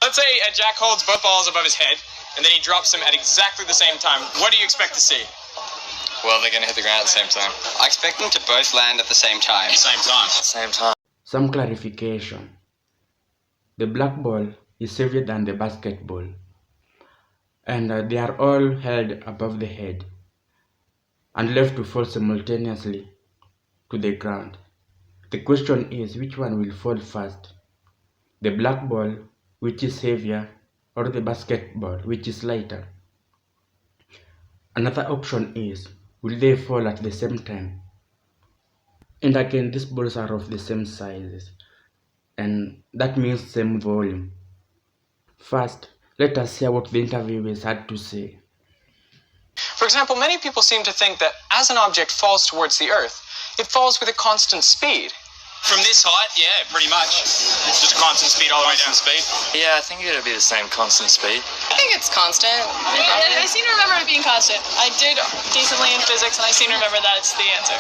Let's say Jack holds both balls above his head, and then he drops them at exactly the same time. What do you expect to see? Well, they're going to hit the ground at the same time. I expect them to both land at the same time. Same time. Same time. Some clarification. The black ball is heavier than the basketball, and they are all held above the head and left to fall simultaneously to the ground. The question is, which one will fall first? The black ball, which is heavier, or the basketball, which is lighter? Another option is, will they fall at the same time? And again, these balls are of the same sizes, and that means same volume. First, let us hear what the interviewers had to say. For example, many people seem to think that as an object falls towards the Earth, it falls with a constant speed. From this height, yeah, pretty much. It's just a constant speed all the way down. Speed. Yeah, I think it'll be the same constant speed. I think it's constant. I seem to remember it being constant. I did decently in physics, and I seem to remember that it's the answer.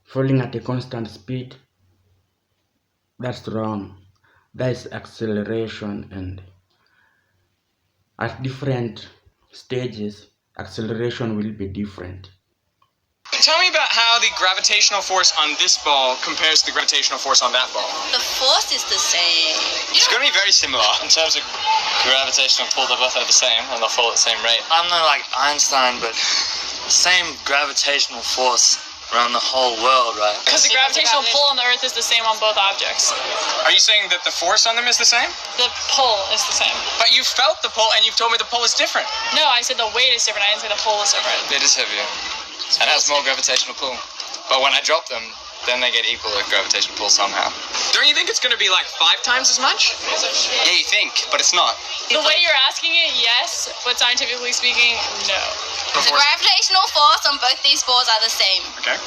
Falling at a constant speed? That's wrong. That is acceleration, and at different stages, acceleration will be different. Tell me about how the gravitational force on this ball compares to the gravitational force on that ball. The force is the same. It's going to be very similar. In terms of gravitational pull, they're both at the same, and they'll fall at the same rate. I'm not like Einstein, but same gravitational force around the whole world, right? Because the gravitational pull on the Earth is the same on both objects. Are you saying that the force on them is the same? The pull is the same. But you felt the pull, and you've told me the pull is different. No, I said the weight is different. I didn't say the pull is different. It is heavier. And has more gravitational pull. But when I drop them, then they get equal gravitational pull somehow. Don't you think it's going to be like 5 times as much? Yeah, you think, but it's not. The way you're asking it, yes, but scientifically speaking, no. The gravitational force on both these balls are the same. Okay.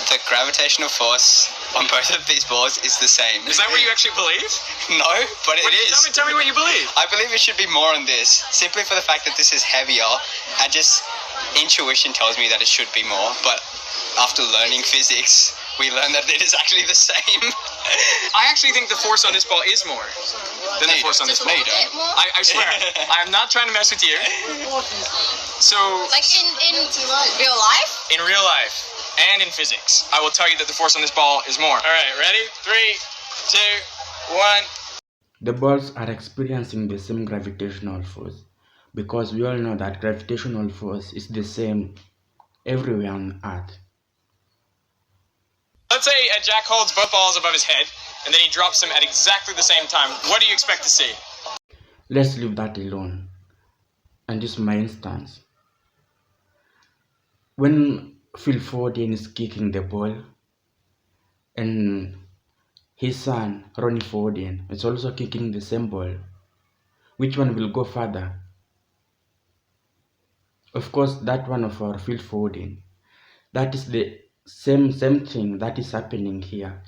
The gravitational force on both of these balls is the same. Is that what you actually believe? No, but it is. Tell me what you believe. I believe it should be more on this, simply for the fact that this is heavier, and just intuition tells me that it should be more, but after learning physics, we learned that it is actually the same. I actually think the force on this ball is more than the force on this ball. A bit more? I swear. I'm not trying to mess with you. So, Like in real life? in real life and in physics, I will tell you that the force on this ball is more. All right, ready? 3, 2, 1. The balls are experiencing the same gravitational force, because we all know that gravitational force is the same everywhere on Earth. Let's say Jack holds both balls above his head, and then he drops them at exactly the same time. What do you expect to see? Let's leave that alone. And this is my instance. When Phil Foden is kicking the ball, and his son, Ronnie Foden, is also kicking the same ball, which one will go further? Of course, that one of our Phil Foden. That is the same thing that is happening here.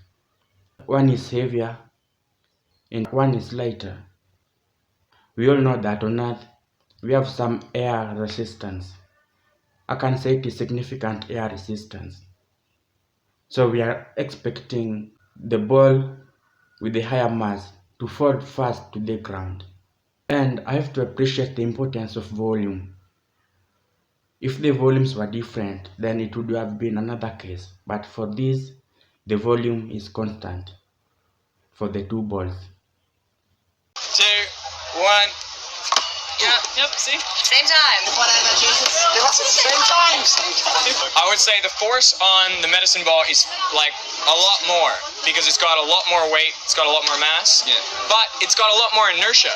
One is heavier and one is lighter. We all know that on Earth we have some air resistance. I can say it is significant air resistance. So we are expecting the ball with the higher mass to fall fast to the ground. And I have to appreciate the importance of volume. If the volumes were different, then it would have been another case. But for this, the volume is constant for the two balls. 2, 1. Yep, see? Same time. Same time. I would say the force on the medicine ball is like a lot more, because it's got a lot more weight, it's got a lot more mass, but it's got a lot more inertia.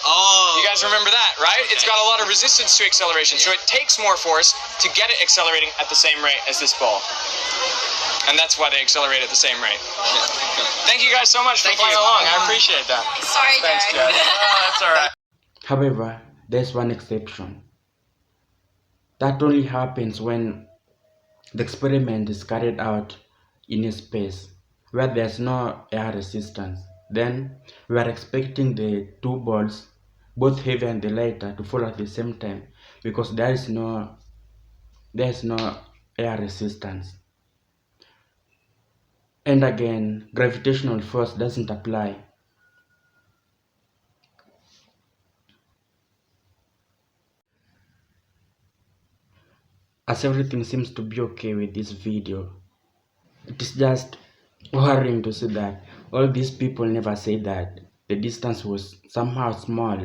Oh. You guys remember that, right? It's got a lot of resistance to acceleration, so it takes more force to get it accelerating at the same rate as this ball. And that's why they accelerate at the same rate. Thank you guys so much for playing along. I appreciate that. Sorry, Thanks, Jared. Jared. That's all right. However, there's one exception. That only happens when the experiment is carried out in a space where there's no air resistance. Then we are expecting the two balls, both heavy and the lighter, to fall at the same time, because there's no air resistance. And again, gravitational force doesn't apply. as everything seems to be okay with this video. It is just worrying to see that all these people never say that the distance was somehow small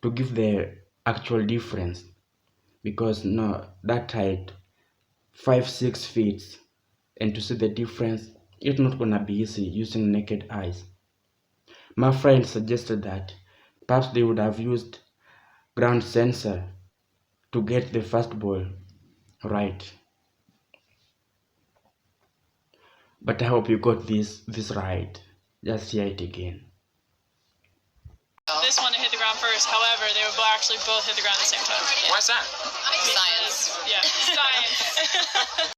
to give the actual difference, because no, that height 5-6 feet, and to see the difference, it's not gonna be easy using naked eyes. My friend suggested that perhaps they would have used ground sensor to get the first ball right. But I hope you got this right. Just hear it again. This one hit the ground first. However, they would actually both hit the ground at the same time. Why's that? Science. Yeah, science.